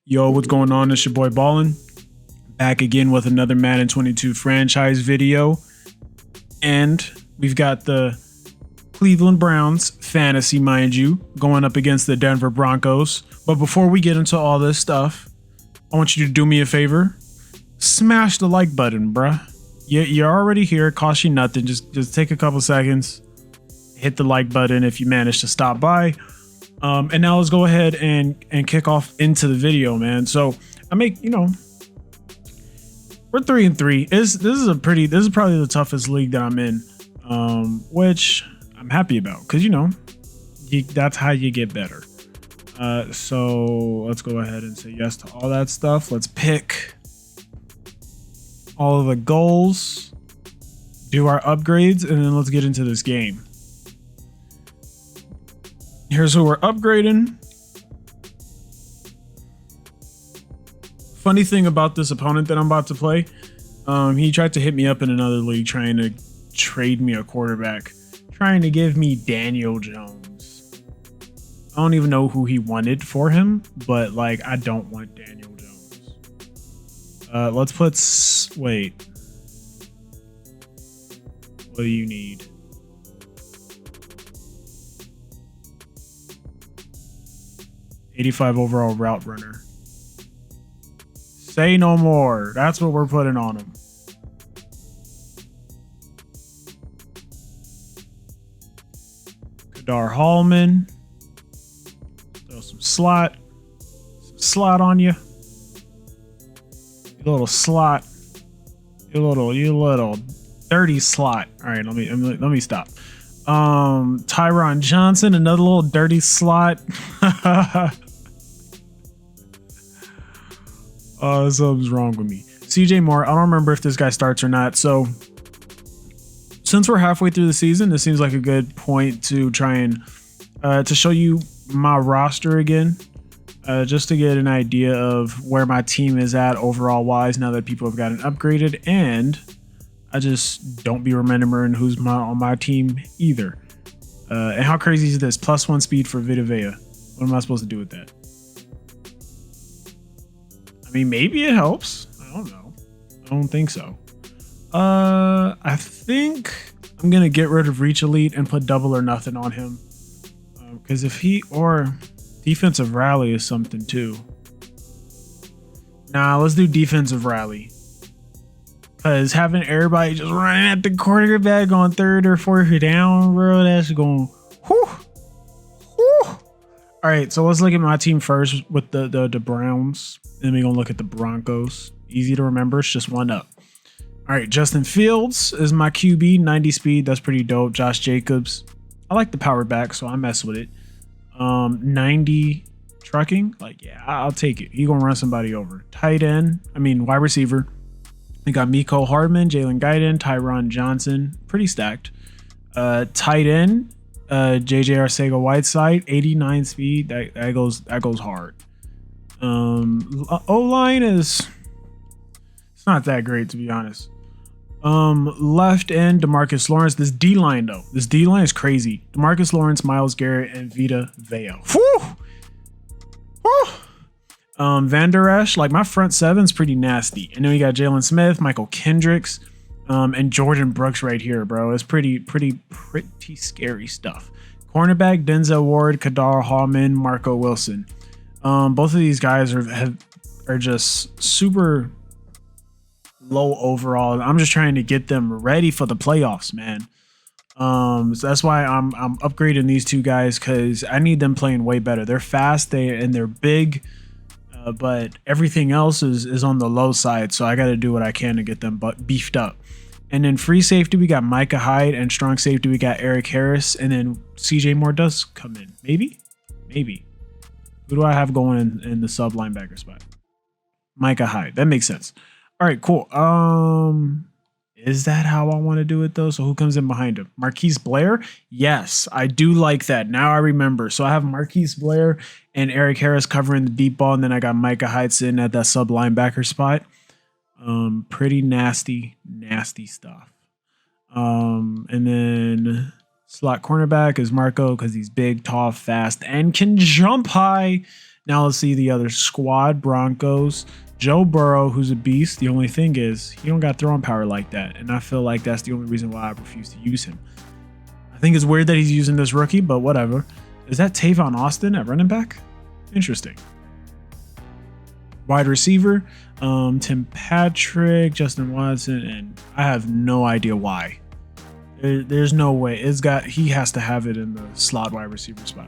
Yo, what's going on? It's your boy Ballin, back again with another Madden 22 franchise video. And we've got the Cleveland Browns fantasy, mind you, going up against the Denver Broncos. But before we get into all this stuff, I want you to do me a favor. Smash the like button, bruh. You're already here. It costs you nothing. Just take a couple seconds. Hit the like button if you manage to stop by. And now let's go ahead and kick off into the video, man. So we're 3-3. This is probably the toughest league that I'm in, which I'm happy about because that's how you get better. So let's go ahead and say yes to all that stuff. Let's pick all of the goals, do our upgrades, and then let's get into this game. Here's who we're upgrading. Funny thing about this opponent that I'm about to play, he tried to hit me up in another league trying to trade me a quarterback, trying to give me Daniel Jones. I don't even know who he wanted for him, but I don't want Daniel Jones. Let's put, wait. What do you need? '85 overall route runner. Say no more. That's what we're putting on him. Kadar Hallman. Throw some slot on you. You little slot. You little dirty slot. All right, let me stop. Tyron Johnson, another little dirty slot. Something's wrong with me. CJ Moore, I don't remember if this guy starts or not. So since we're halfway through the season, this seems like a good point to try and to show you my roster again, just to get an idea of where my team is at overall wise now that people have gotten upgraded, and I just don't be remembering who's on my team either. And how crazy is this? +1 speed for Vita Vea. What am I supposed to do with that? I mean, maybe it helps. I don't know. I don't think so. I think I'm going to get rid of Reach Elite and put double or nothing on him. Because if or defensive rally is something too. Nah, let's do defensive rally. Because having everybody just running at the quarterback on third or fourth down, bro, that's going, whew, whew. All right, so let's look at my team first with the Browns. Then we're going to look at the Broncos. Easy to remember. It's just one up. All right, Justin Fields is my QB, 90 speed. That's pretty dope. Josh Jacobs. I like the power back, so I mess with it. 90 trucking. Yeah, I'll take it. He going to run somebody over. Wide receiver. We got Miko Hardman, Jalen Guyton, Tyron Johnson, pretty stacked. Tight end, JJ Arcega-Whiteside, 89 speed. That goes hard. O-line it's not that great, to be honest. Left end, DeMarcus Lawrence. This D-line though, is crazy. DeMarcus Lawrence, Myles Garrett, and Vita Vea. Whew! Whew! Van Der Esch, my front seven's pretty nasty. And then we got Jalen Smith, Michael Kendricks, and Jordan Brooks right here, bro. It's pretty scary stuff. Cornerback, Denzel Ward, Kadar Hallman, Marco Wilson. Both of these guys are just super low overall. I'm just trying to get them ready for the playoffs, man. So that's why I'm upgrading these two guys, because I need them playing way better. They're fast, they're big. But everything else is on the low side, so I got to do what I can to get them beefed up. And then free safety, we got Micah Hyde, and strong safety, we got Eric Harris, and then CJ Moore does come in. Maybe. Who do I have going in the sub linebacker spot? Micah Hyde. That makes sense. All right, cool. Is that how I want to do it though? So who comes in behind him? Marquise Blair? Yes, I do like that. Now I remember. So I have Marquise Blair and Eric Harris covering the deep ball, and then I got Micah Hyde sitting at that sub linebacker spot. Pretty nasty stuff. And then slot cornerback is Marco, because he's big, tall, fast, and can jump high. Now let's see the other squad. Broncos. Joe Burrow, who's a beast. The only thing is he don't got throwing power like that. And I feel like that's the only reason why I refuse to use him. I think it's weird that he's using this rookie, but whatever. Is that Tavon Austin at running back? Interesting. Wide receiver, Tim Patrick, Justin Watson, and I have no idea why. There's no way. He has to have it in the slot wide receiver spot.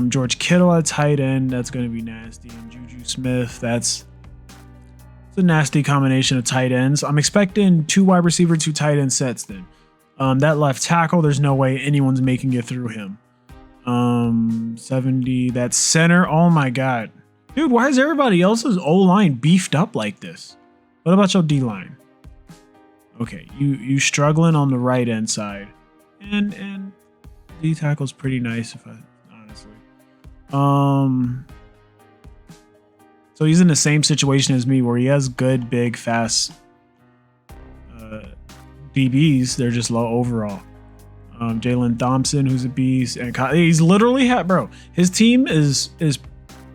George Kittle at tight end, that's going to be nasty. And Juju Smith, it's a nasty combination of tight ends. I'm expecting 2 wide receiver, 2 tight end sets then. That left tackle, there's no way anyone's making it through him. 70, that center, oh my God. Dude, why is everybody else's O-line beefed up like this? What about your D-line? Okay, you struggling on the right end side. And D tackle's pretty nice if I honestly. So he's in the same situation as me where he has good, big, fast DBs. They're just low overall. Jalen Thompson, who's a beast, and he's literally his team is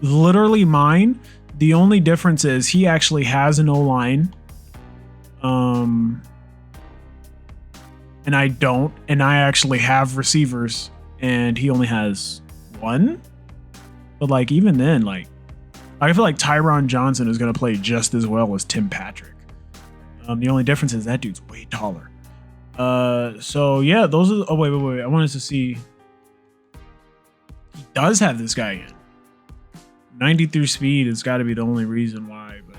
literally mine. The only difference is he actually has an O-line. And I don't, and I actually have receivers, and he only has 1. But like even then, like I feel like Tyron Johnson is going to play just as well as Tim Patrick. The only difference is that dude's way taller. So yeah, those are. Oh wait. I wanted to see. He does have this guy in 93 speed. It's got to be the only reason why. But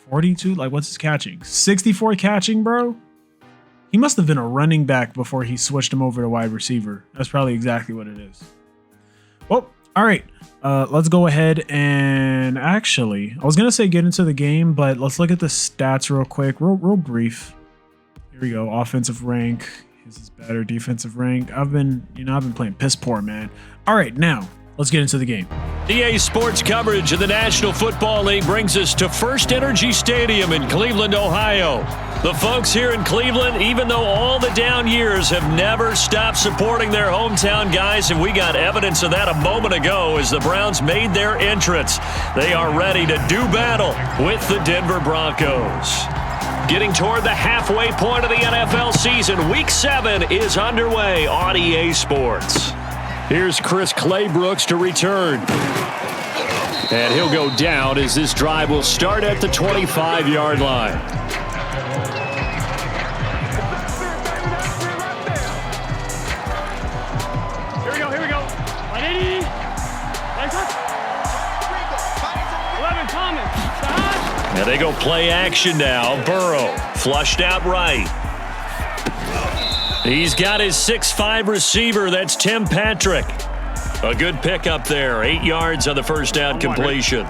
42, like what's his catching? 64 catching, bro. He must have been a running back before he switched him over to wide receiver. That's probably exactly what it is. Well, all right. Let's go ahead and actually, I was going to say get into the game, but let's look at the stats real quick, real brief. Here we go. Offensive rank. His is better. Defensive rank. I've been playing piss poor, man. All right, now let's get into the game. EA Sports coverage of the National Football League brings us to First Energy Stadium in Cleveland, Ohio. The folks here in Cleveland, even though all the down years, have never stopped supporting their hometown guys, and we got evidence of that a moment ago as the Browns made their entrance. They are ready to do battle with the Denver Broncos. Getting toward the halfway point of the NFL season, Week 7 is underway on EA Sports. Here's Chris Claybrooks to return. And he'll go down as this drive will start at the 25-yard line. Here we go. 180. 11 Thomas. And they go play action now. Burrow flushed out right. He's got his 6'5" receiver. That's Tim Patrick. A good pickup there. 8 yards on the first down completion.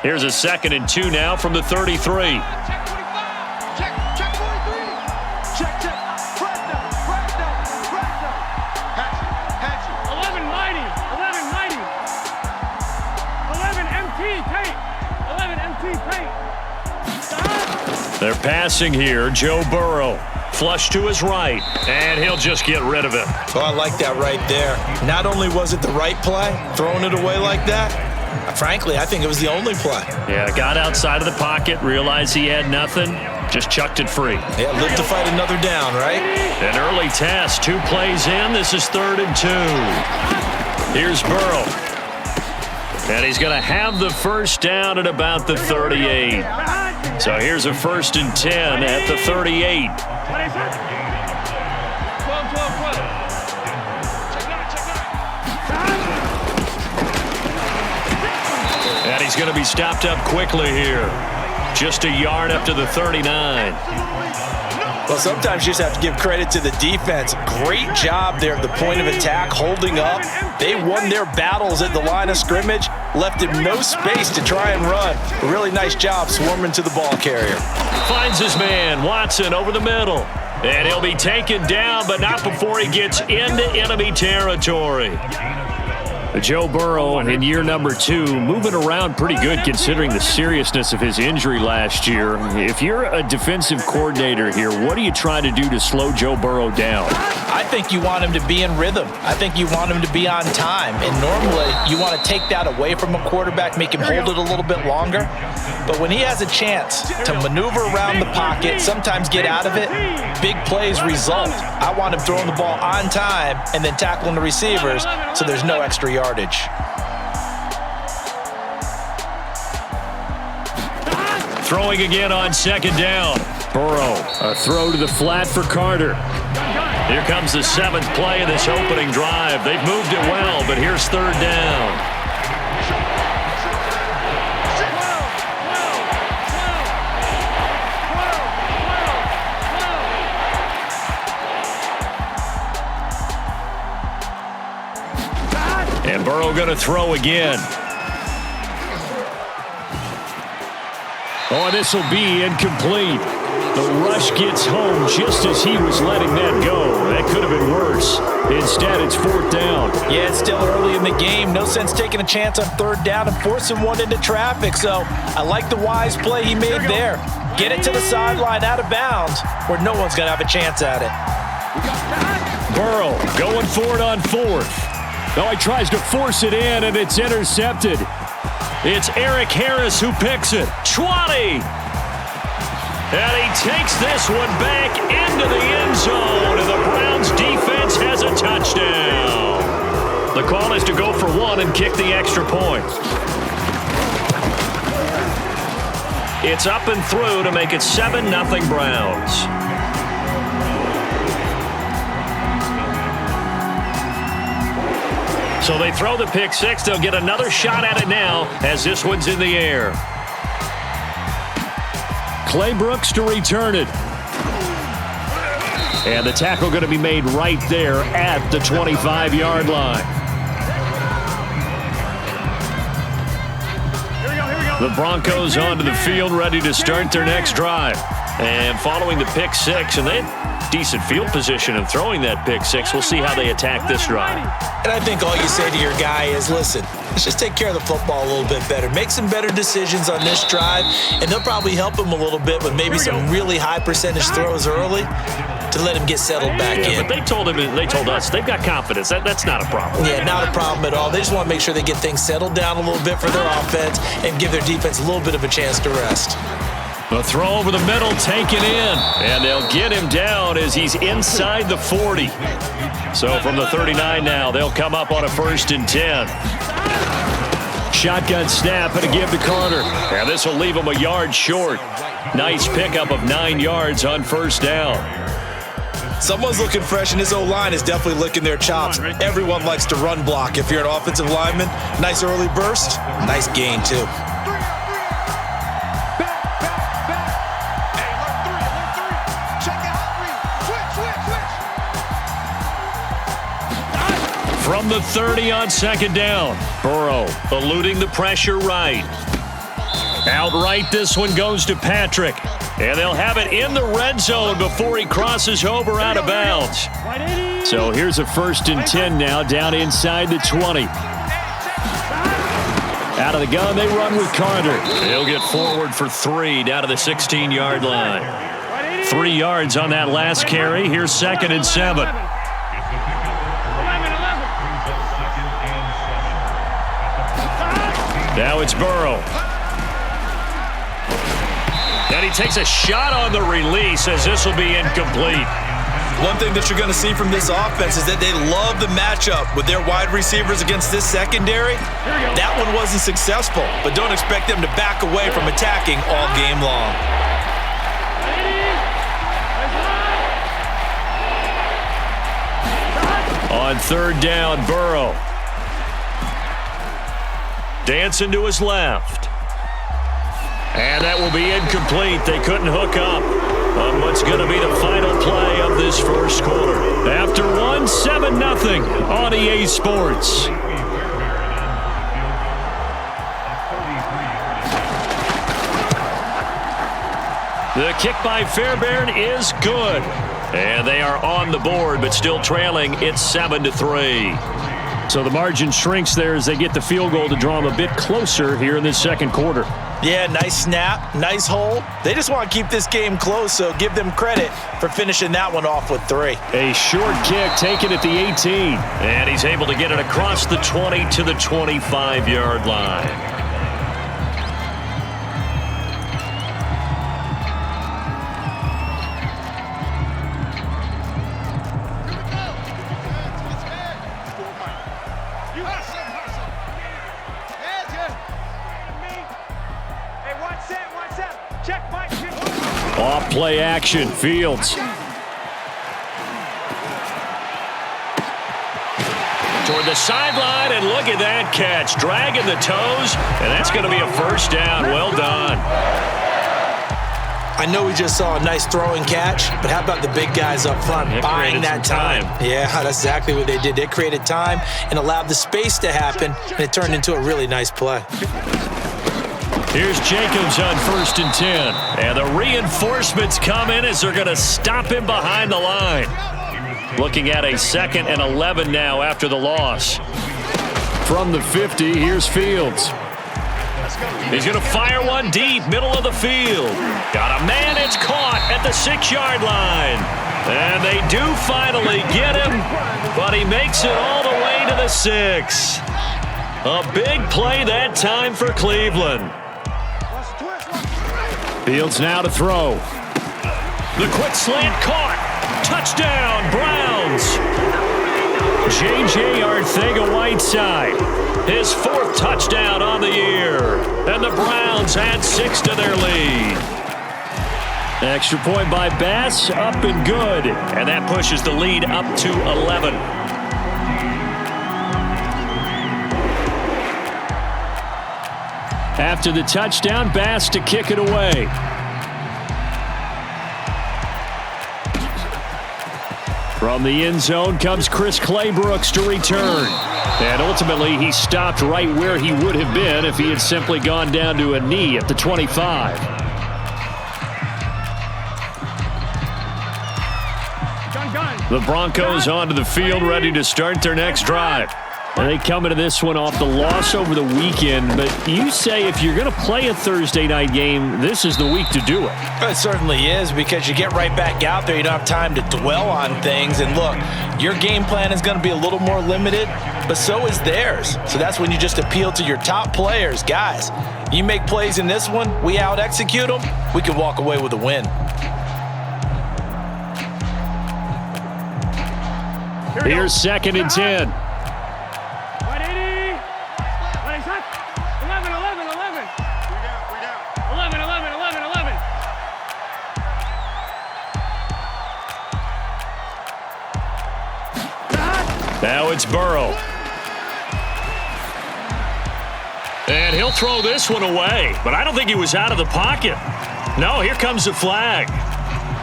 Here's a 2nd and 2 now from the 33. Check 25. Check 43. Check. Press down. Hatch. 11 mighty. 11 MT Tate. They're passing here. Joe Burrow. Flush to his right, and he'll just get rid of it. Oh, I like that right there. Not only was it the right play, throwing it away like that, frankly, I think it was the only play. Yeah, got outside of the pocket, realized he had nothing, just chucked it free. Yeah, lived to fight another down, right? An early test, 2 plays in. This is 3rd and 2. Here's Burrow. And he's going to have the first down at about the 38. So here's a 1st and 10 at the 38. 12. And he's going to be stopped up quickly here. Just a yard up to the 39. Well, sometimes you just have to give credit to the defense. Great job there at the point of attack, holding up. They won their battles at the line of scrimmage, left him no space to try and run. A really nice job swarming to the ball carrier. Finds his man, Watson, over the middle. And he'll be taken down, but not before he gets into enemy territory. Joe Burrow in year number 2, moving around pretty good considering the seriousness of his injury last year. If you're a defensive coordinator here, what are you trying to do to slow Joe Burrow down? I think you want him to be in rhythm. I think you want him to be on time. And normally you want to take that away from a quarterback, make him hold it a little bit longer. But when he has a chance to maneuver around the pocket, sometimes get out of it, big plays result. I want him throwing the ball on time and then tackling the receivers so there's no extra yardage. Throwing again on second down. Burrow, a throw to the flat for Carter. Here comes the 7th play of this opening drive. They've moved it well, but here's third down. And Burrow going to throw again. Oh, this will be incomplete. The rush gets home just as he was letting that go. That could have been worse. Instead, it's 4th down. Yeah, it's still early in the game. No sense taking a chance on 3rd down and forcing one into traffic. So I like the wise play he made there. Get it to the sideline out of bounds where no one's going to have a chance at it. Burrow going for it on 4th. Oh, he tries to force it in, and it's intercepted. It's Eric Harris who picks it. 20! And he takes this one back into the end zone, and the Browns defense has a touchdown. The call is to go for 1 and kick the extra point. It's up and through to make it 7-0 Browns. So they throw the pick 6. They'll get another shot at it now as this one's in the air. Clay Brooks to return it. And the tackle going to be made right there at the 25-yard line. The Broncos onto the field, ready to start their next drive. And following the pick 6, and they had decent field position in throwing that pick 6. We'll see how they attack this drive. And I think all you say to your guy is, listen, let's just take care of the football a little bit better. Make some better decisions on this drive, and they'll probably help him a little bit with maybe some really high percentage throws early to let him get settled back in. But they told us they've got confidence. That's not a problem. Yeah, not a problem at all. They just want to make sure they get things settled down a little bit for their offense and give their defense a little bit of a chance to rest. The throw over the middle, taken in, and they'll get him down as he's inside the 40. So from the 39 now, they'll come up on a 1st and 10. Shotgun snap and a give to Carter, and this will leave him a yard short. Nice pickup of 9 yards on 1st down. Someone's looking fresh, and his O-line is definitely licking their chops. Everyone likes to run block. If you're an offensive lineman, nice early burst, nice gain too. From the 30 on 2nd down, Burrow eluding the pressure right. Outright, this one goes to Patrick. And they'll have it in the red zone before he crosses over out of bounds. So here's a 1st and 10 now, down inside the 20. Out of the gun, they run with Carter. He'll get forward for 3 down to the 16-yard line. 3 yards on that last carry. Here's 2nd and 7. Now it's Burrow. And he takes a shot on the release as this will be incomplete. One thing that you're going to see from this offense is that they love the matchup with their wide receivers against this secondary. That one wasn't successful, but don't expect them to back away from attacking all game long. On 3rd down, Burrow. Dancing to his left. And that will be incomplete. They couldn't hook up on what's going to be the final play of this 1st quarter. After 7-0 on EA Sports. The kick by Fairbairn is good. And they are on the board, but still trailing. It's 7-3. So the margin shrinks there as they get the field goal to draw them a bit closer here in this second quarter. Yeah, nice snap, nice hole. They just want to keep this game close, so give them credit for finishing that one off with 3. A short kick taken at the 18, and he's able to get it across the 20 to the 25-yard line. Off play action, Fields. Toward the sideline, and look at that catch. Dragging the toes, and that's going to be a first down. Well done. I know we just saw a nice throwing catch, but how about the big guys up front buying that time? Yeah, that's exactly what they did. They created time and allowed the space to happen, and it turned into a really nice play. Here's Jacobs on 1st and 10. And the reinforcements come in as they're going to stop him behind the line. Looking at a 2nd and 11 now after the loss. From the 50, here's Fields. He's going to fire one deep, middle of the field. Got a man, it's caught at the 6-yard line. And they do finally get him, but he makes it all the way to the 6. A big play that time for Cleveland. Fields now to throw. The quick slant caught. Touchdown, Browns. J.J. Arcega-Whiteside, his 4th touchdown on the year. And the Browns add 6 to their lead. Extra point by Bass, up and good. And that pushes the lead up to 11. After the touchdown, Bass to kick it away. From the end zone comes Chris Claybrooks to return. And ultimately, he stopped right where he would have been if he had simply gone down to a knee at the 25. The Broncos onto the field, ready to start their next drive. And they come into this one off the loss over the weekend, but you say if you're going to play a Thursday night game, this is the week to do it. It certainly is, because you get right back out there. You don't have time to dwell on things. And look, your game plan is going to be a little more limited, but so is theirs. So that's when you just appeal to your top players. Guys, you make plays in this one, we out-execute them, we can walk away with a win. Here's 2nd and 10. 11. Now it's Burrow. And he'll throw this one away, but I don't think he was out of the pocket. No, here comes the flag.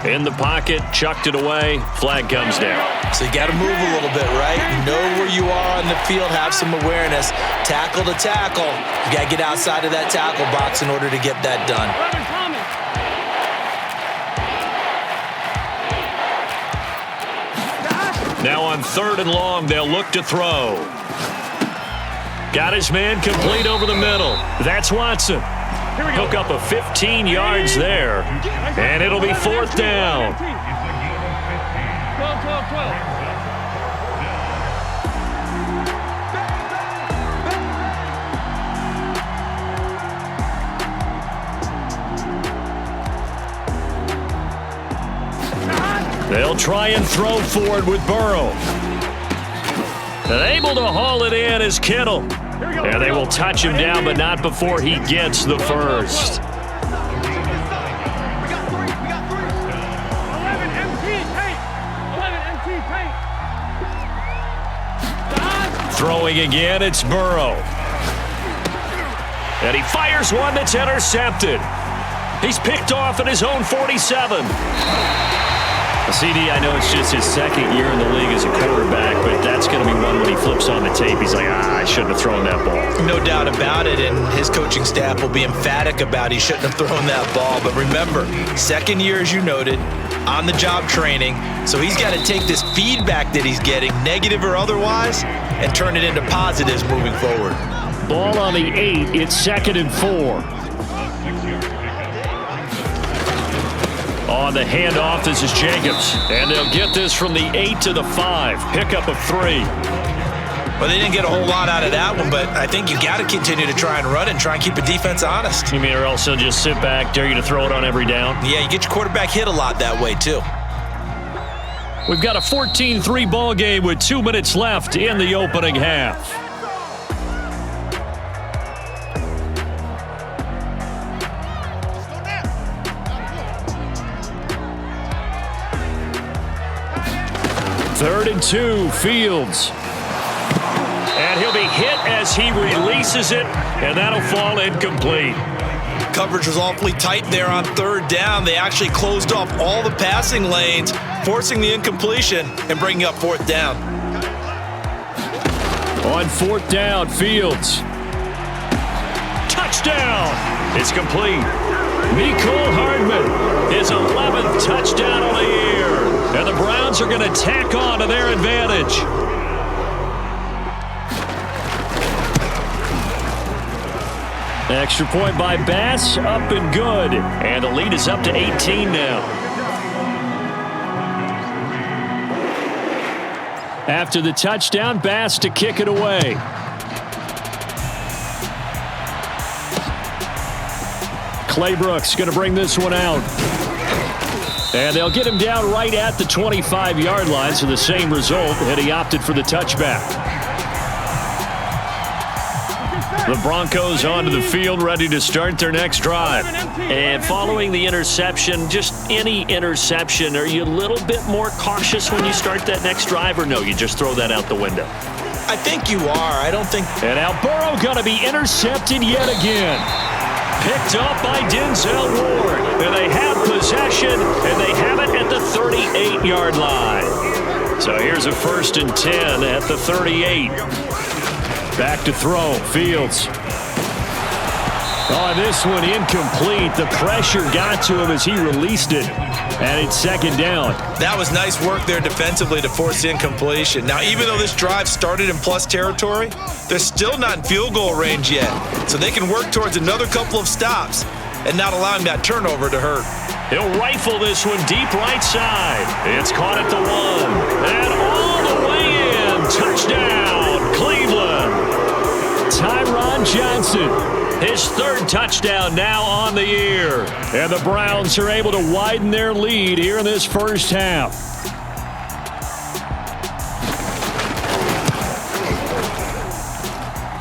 In the pocket, chucked it away, flag comes down. So you got to move a little bit, right? Know where you are on the field, have some awareness. Tackle to tackle. You got to get outside of that tackle box in order to get that done. Now on 3rd and long, they'll look to throw. Got his man complete over the middle. That's Watson. Hook up a 15 yards there, and it'll be 4th down. 12. They'll try and throw forward with Burrow. And able to haul it in is Kittle. And they will touch him down, but not before he gets the first. 11 empty tape. 11 empty tape. Throwing again, it's Burrow. And he fires one that's intercepted. He's picked off at his own 47. CD, I know it's just his second year in the league as a quarterback, but that's going to be one when he flips on the tape. He's like, I shouldn't have thrown that ball. No doubt about it, and his coaching staff will be emphatic about he shouldn't have thrown that ball. But remember, second year, as you noted, on-the-job training, so he's got to take this feedback that he's getting, negative or otherwise, and turn it into positives moving forward. Ball on the 8. It's 2nd and 4. On the handoff, this is Jacobs. And they'll get this from the 8 to the 5. Pickup of 3. Well, they didn't get a whole lot out of that one, but I think you got to continue to try and run and try and keep the defense honest. You mean or else they'll just sit back, dare you to throw it on every down? Yeah, you get your quarterback hit a lot that way, too. We've got a 14-3 ball game with 2 minutes left in the opening half. Third and 2, Fields. And he'll be hit as he releases it, and that'll fall incomplete. Coverage was awfully tight there on 3rd down. They actually closed off all the passing lanes, forcing the incompletion and bringing up 4th down. On 4th down, Fields. Touchdown! It's complete. Mecole Hardman, his 11th touchdown on the year. And the Browns are going to tack on to their advantage. Extra point by Bass, up and good. And the lead is up to 18 now. After the touchdown, Bass to kick it away. Claybrooks going to bring this one out. And they'll get him down right at the 25-yard line, so the same result, and he opted for the touchback. The Broncos onto the field, ready to start their next drive. And following the interception, just any interception, are you a little bit more cautious when you start that next drive, or no, you just throw that out the window? I think you are. I don't think... And now Burrow going to be intercepted yet again. Picked up by Denzel Ward. And they have possession, and they have it at the 38-yard line. So here's a 1st and 10 at the 38. Back to throw, Fields. Oh, this one incomplete. The pressure got to him as he released it, and it's 2nd down. That was nice work there defensively to force the incompletion. Now, even though this drive started in plus territory, they're still not in field goal range yet, so they can work towards another couple of stops and not allowing that turnover to hurt. He'll rifle this one deep right side. It's caught at the 1, and all the way in. Touchdown, Cleveland. Tyron Johnson, his 3rd touchdown now on the year. And the Browns are able to widen their lead here in this first half.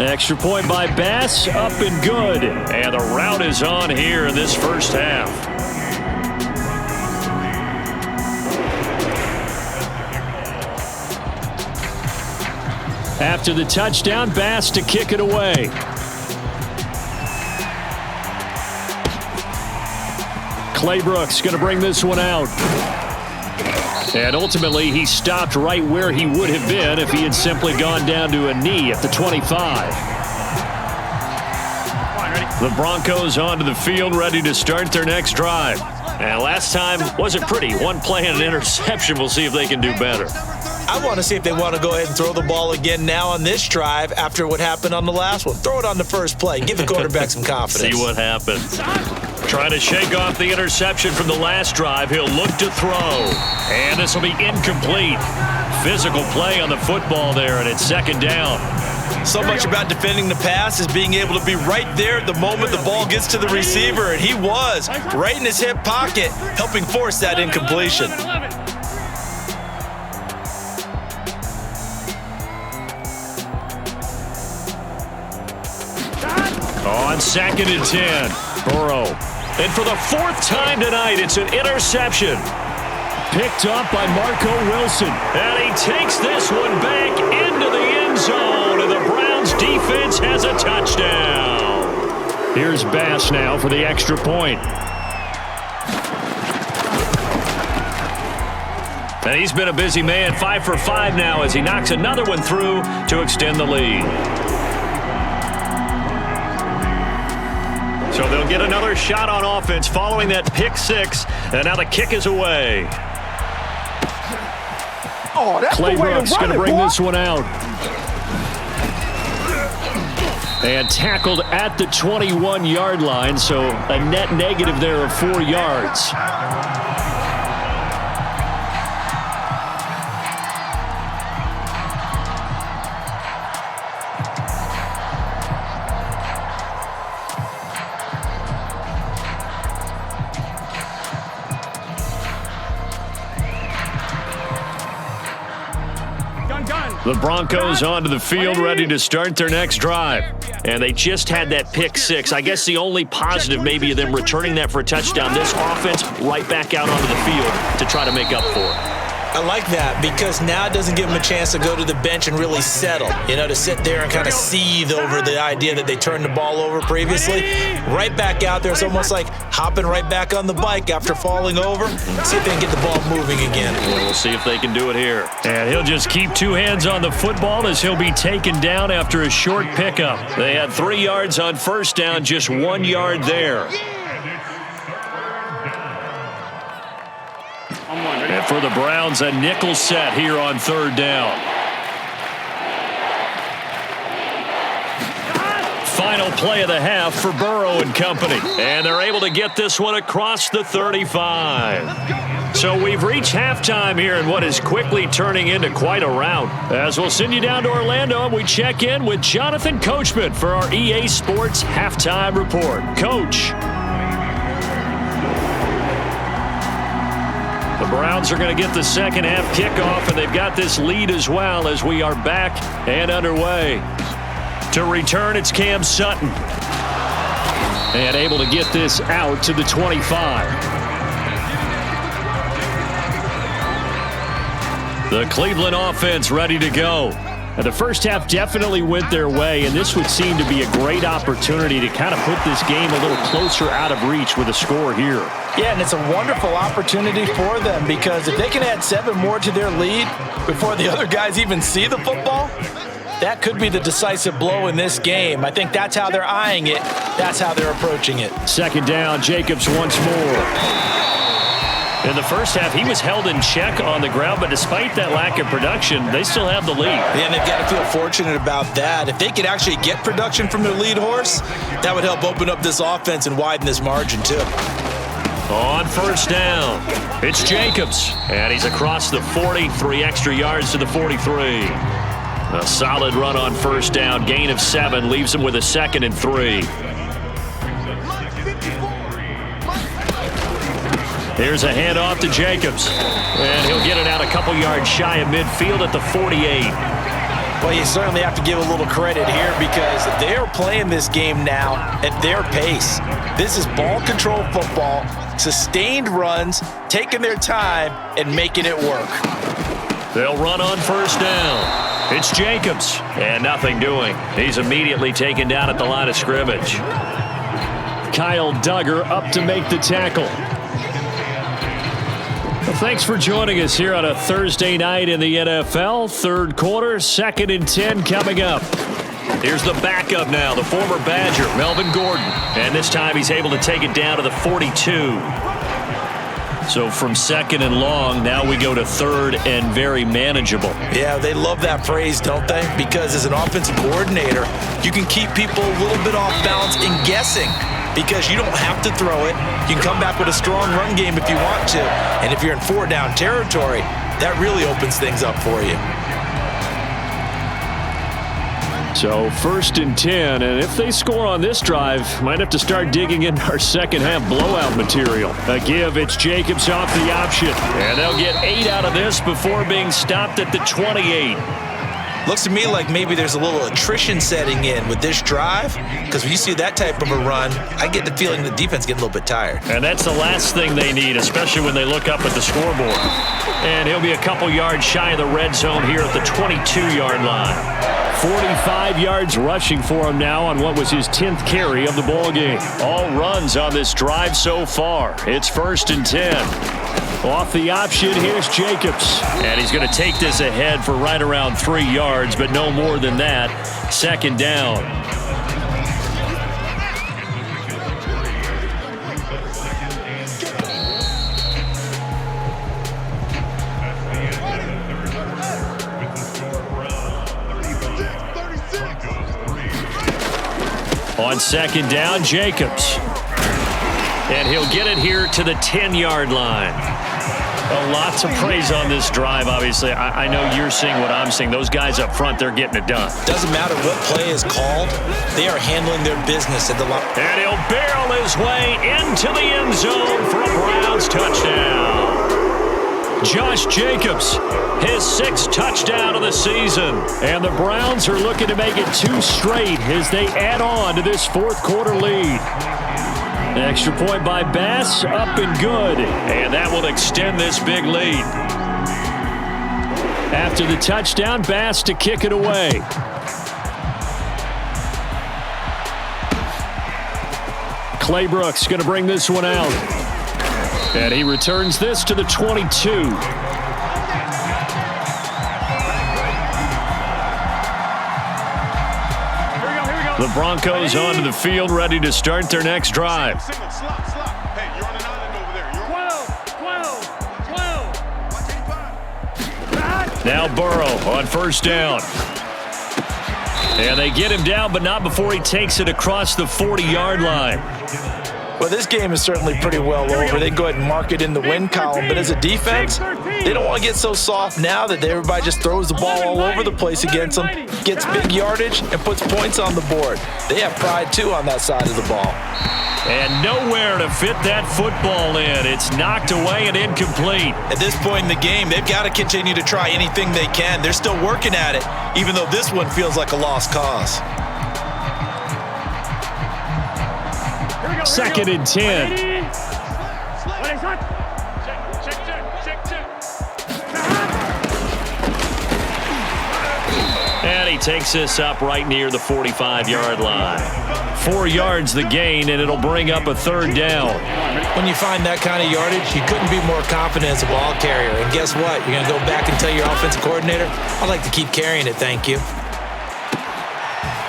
Extra point by Bass, up and good. And the route is on here in this first half. After the touchdown, Bass to kick it away. Claybrooks going to bring this one out. And ultimately, he stopped right where he would have been if he had simply gone down to a knee at the 25. The Broncos onto the field, ready to start their next drive. And last time wasn't pretty. One play and an interception. We'll see if they can do better. I want to see if they want to go ahead and throw the ball again now on this drive after what happened on the last one. Throw it on the first play. Give the quarterback some confidence. See what happens. Trying to shake off the interception from the last drive. He'll look to throw. And this will be incomplete. Physical play on the football there, and it's 2nd down. So much about defending the pass is being able to be right there at the moment the ball gets to the receiver, and he was right in his hip pocket, helping force that incompletion. On 2nd and 10, Burrow. And for the 4th time tonight, it's an interception. Picked up by Marco Wilson. And he takes this one back into the end zone. And the Browns defense has a touchdown. Here's Bass now for the extra point. And he's been a busy man, 5 for 5 now as he knocks another one through to extend the lead. So they'll get another shot on offense following that pick 6, and now the kick is away. Oh, that's Claybrooks going to bring this one out. And tackled at the 21-yard line, so a net negative there of 4 yards. The Broncos onto the field, ready to start their next drive. And they just had that pick 6. I guess the only positive maybe of them returning that for a touchdown. This offense right back out onto the field to try to make up for it. I like that because now it doesn't give them a chance to go to the bench and really settle, to sit there and kind of seethe over the idea that they turned the ball over previously. Right back out there. It's almost like hopping right back on the bike after falling over. See if they can get the ball moving again. We'll see if they can do it here. And he'll just keep 2 hands on the football as he'll be taken down after a short pickup. They had 3 yards on first down, just 1 yard there. And for the Browns, a nickel set here on 3rd down. Final play of the half for Burrow and company. And they're able to get this one across the 35. So we've reached halftime here in what is quickly turning into quite a rout. As we'll send you down to Orlando, we check in with Jonathan Coachman for our EA Sports Halftime Report. Coach. The Browns are going to get the second half kickoff, and they've got this lead as well as we are back and underway. To return, it's Cam Sutton. And able to get this out to the 25. The Cleveland offense ready to go. Now, the first half definitely went their way, and this would seem to be a great opportunity to kind of put this game a little closer out of reach with a score here. Yeah, and it's a wonderful opportunity for them because if they can add 7 more to their lead before the other guys even see the football, that could be the decisive blow in this game. I think that's how they're eyeing it. That's how they're approaching it. Second down, Jacobs once more. In the first half, he was held in check on the ground, but despite that lack of production, they still have the lead. Yeah, and they've got to feel fortunate about that. If they could actually get production from their lead horse, that would help open up this offense and widen this margin too. On first down, it's Jacobs, and he's across the 40, 3 extra yards to the 43. A solid run on first down, gain of 7, leaves him with a 2nd and 3. Here's a handoff to Jacobs, and he'll get it out a couple yards shy of midfield at the 48. Well, you certainly have to give a little credit here because they're playing this game now at their pace. This is ball control football, sustained runs, taking their time, and making it work. They'll run on first down. It's Jacobs, and nothing doing. He's immediately taken down at the line of scrimmage. Kyle Duggar up to make the tackle. Well, thanks for joining us here on a Thursday night in the NFL. 3rd quarter, 2nd and 10 coming up. Here's the backup now, the former Badger, Melvin Gordon. And this time he's able to take it down to the 42. So from 2nd and long, now we go to 3rd and very manageable. Yeah, they love that phrase, don't they? Because as an offensive coordinator, you can keep people a little bit off balance in guessing. Because you don't have to throw it. You can come back with a strong run game if you want to. And if you're in 4-down territory, that really opens things up for you. So 1st and 10, and if they score on this drive, might have to start digging in our second half blowout material. A give, it's Jacobs off the option. And they'll get 8 out of this before being stopped at the 28. Looks to me like maybe there's a little attrition setting in with this drive, because when you see that type of a run, I get the feeling the defense getting a little bit tired. And that's the last thing they need, especially when they look up at the scoreboard. And he'll be a couple yards shy of the red zone here at the 22-yard line. 45 yards rushing for him now on what was his 10th carry of the ball game. All runs on this drive so far. It's 1st and 10. Off the option, here's Jacobs. And he's going to take this ahead for right around 3 yards, but no more than that. Second down. On second down, Jacobs. And he'll get it here to the 10-yard line. Lots of praise on this drive, obviously. I know you're seeing what I'm seeing. Those guys up front, they're getting it done. Doesn't matter what play is called. They are handling their business at the line. And he'll barrel his way into the end zone for a Browns touchdown. Josh Jacobs, his 6th touchdown of the season. And the Browns are looking to make it 2 straight as they add on to this 4th quarter lead. Extra point by Bass, up and good. And that will extend this big lead. After the touchdown, Bass to kick it away. Clay Brooks going to bring this one out. And he returns this to the 22. The Broncos onto the field, ready to start their next drive. Now Burrow on first down. And they get him down, but not before he takes it across the 40-yard line. Well, this game is certainly pretty well over. They go ahead and mark it in the win column. But as a defense, they don't want to get so soft now that everybody just throws the ball all over the place against them, gets big yardage, and puts points on the board. They have pride, too, on that side of the ball. And nowhere to fit that football in. It's knocked away and incomplete. At this point in the game, they've got to continue to try anything they can. They're still working at it, even though this one feels like a lost cause. 2nd and 10. And he takes this up right near the 45-yard line. 4 yards the gain, and it'll bring up a 3rd down. When you find that kind of yardage, you couldn't be more confident as a ball carrier. And guess what? You're going to go back and tell your offensive coordinator, I'd like to keep carrying it, thank you.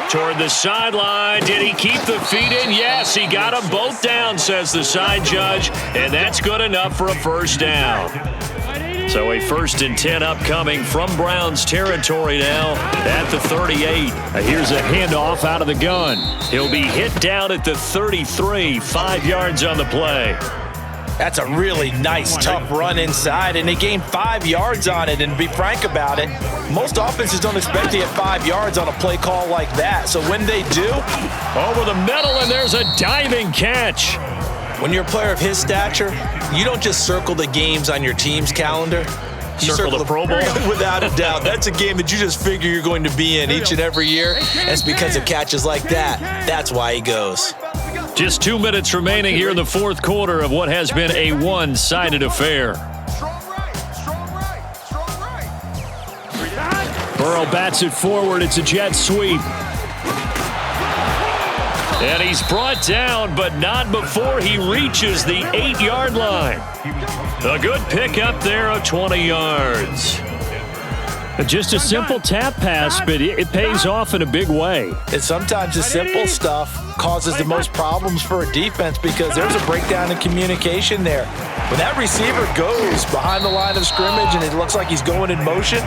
Toward the sideline. Did he keep the feet in? Yes, he got them both down, says the side judge. And that's good enough for a 1st down. So a 1st and 10 upcoming from Browns territory now at the 38. Here's a handoff out of the gun. He'll be hit down at the 33, 5 yards on the play. That's a really nice, tough run inside, and they gained 5 yards on it. And to be frank about it, most offenses don't expect to get 5 yards on a play call like that. So when they do, over the middle, and there's a diving catch. When you're a player of his stature, you don't just circle the games on your team's calendar. You circle the Pro Bowl? Without a doubt. That's a game that you just figure you're going to be in each and every year. And it's because of catches like that. That's why he goes. Just 2 minutes remaining here in the 4th quarter of what has been a one-sided affair. Burrow bats it forward. It's a jet sweep. And he's brought down, but not before he reaches the 8-yard line. A good pickup there of 20 yards. Just a simple tap pass, but it pays off in a big way. And sometimes the simple stuff causes the most problems for a defense because there's a breakdown in communication there. When that receiver goes behind the line of scrimmage and it looks like he's going in motion,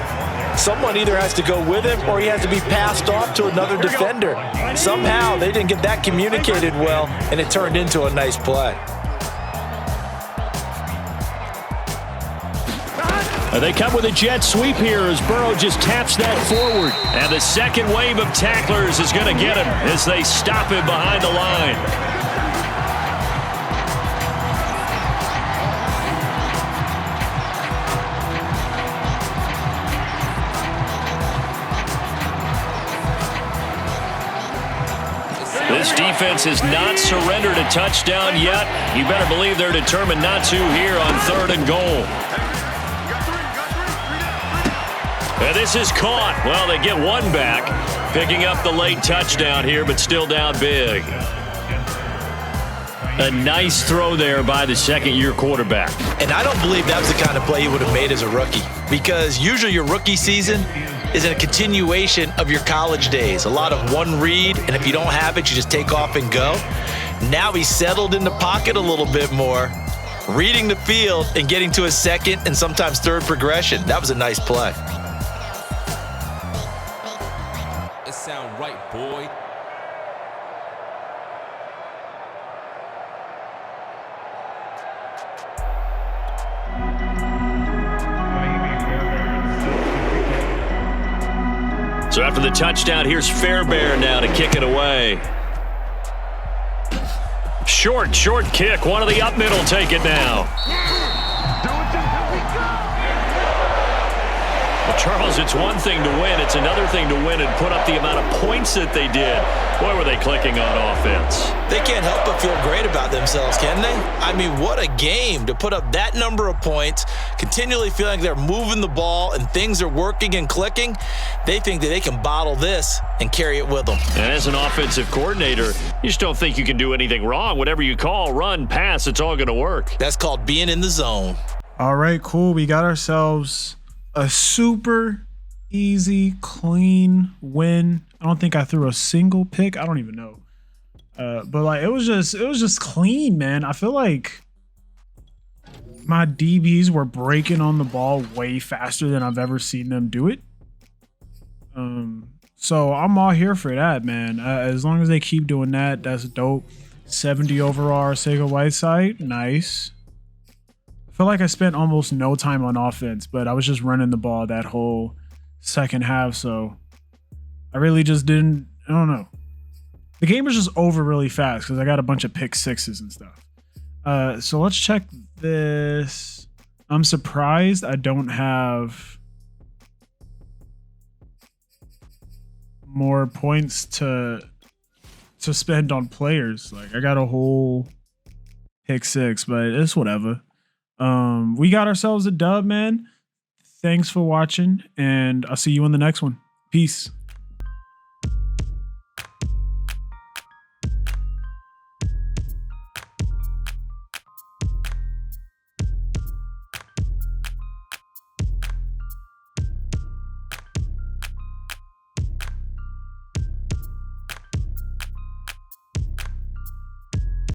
someone either has to go with him or he has to be passed off to another defender. Somehow they didn't get that communicated well, and it turned into a nice play. They come with a jet sweep here as Burrow just taps that forward. And the second wave of tacklers is going to get him as they stop him behind the line. This defense has not surrendered a touchdown yet. You better believe they're determined not to here on 3rd and goal. And this is caught. Well, they get one back, picking up the late touchdown here, but still down big. A nice throw there by the second-year quarterback. And I don't believe that was the kind of play he would have made as a rookie, because usually your rookie season is a continuation of your college days. A lot of one read, and if you don't have it, you just take off and go. Now he's settled in the pocket a little bit more, reading the field and getting to his second and sometimes third progression. That was a nice play. It sound right, boy. So after the touchdown, here's Fairbairn now to kick it away. Short kick. One of the up middle take it now. Well, Charles, it's one thing to win. It's another thing to win and put up the amount of points that they did. Boy, were they clicking on offense. They can't help but feel great about themselves, can they? I mean, what a game to put up that number of points, continually feeling like they're moving the ball and things are working and clicking. They think that they can bottle this and carry it with them. And as an offensive coordinator, you just don't think you can do anything wrong. Whatever you call, run, pass, it's all going to work. That's called being in the zone. All right, cool. We got ourselves a super easy, clean win. I don't think I threw a single pick. I don't even know. But like it was just clean, man. I feel like my DBs were breaking on the ball way faster than I've ever seen them do it. So I'm all here for that, man. As long as they keep doing that, that's dope. 70 overall, Arcega-Whiteside, nice. I feel like I spent almost no time on offense, but I was just running the ball that whole second half, so I really just didn't. I don't know. The game was just over really fast because I got a bunch of pick sixes and stuff. So let's check this. I'm surprised I don't have more points to spend on players. Like I got a whole pick six, but it's whatever. We got ourselves a dub, man. Thanks for watching, and I'll see you in the next one. Peace.